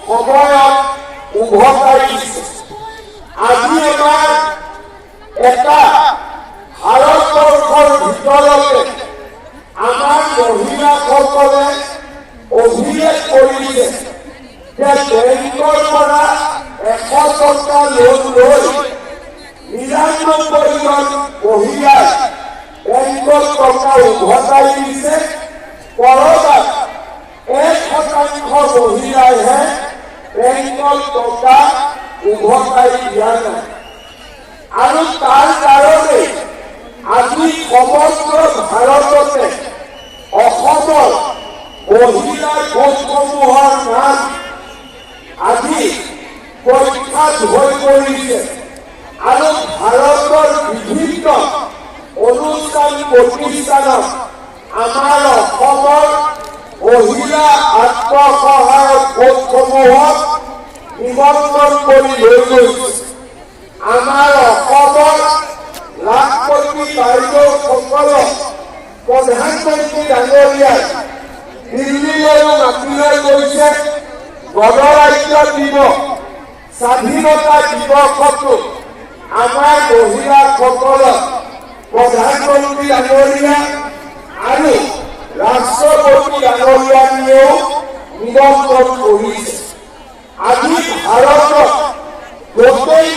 সময়ত উভতাই দিছে। আজি আমাৰ এটা ভাৰতবৰ্ষৰ ভিতৰতে আমাৰ মহিলাসকলে অভিলেখ কৰিছে যে বেংকৰ পৰা 100 টকা লোন লৈ 99জন মহিলাই বেংকৰ টকা উভতাই দিছে। কৰবাত 1% মহিলাইহে বেংকৰ টকা উভতাই দিয়া নাই। আৰু তাৰ কাৰণে আজি সমগ্ৰ ভাৰততে অসমৰ মহিলা গোটসমূহৰ নাম আজি পৰীক্ষাত হৈ পৰিছে। আৰু ভাৰতৰ বিভিন্ন অনুষ্ঠান প্ৰতিষ্ঠানত আমাৰ অসমৰ মহিলা আত্মসহায়ক গোটসমূহক নিমন্ত্ৰণ কৰি লৈ গৈছে। আমাৰ অসমৰ লাখপতি বাইদেউসকলক প্ৰধানমন্ত্ৰী ডাঙৰীয়াই দিল্লীলৈ মাতি লৈ গৈছে। গণৰাজ্য দিৱস, স্বাধীনতা দিৱসতো আমাৰ মহিলাসকলক প্ৰধানমন্ত্ৰী ডাঙৰীয়া আৰু ৰাষ্ট্ৰপতি ডাঙৰীয়াও নিমন্ত্ৰণ কৰিছে। আজি ভাৰতত গোটেই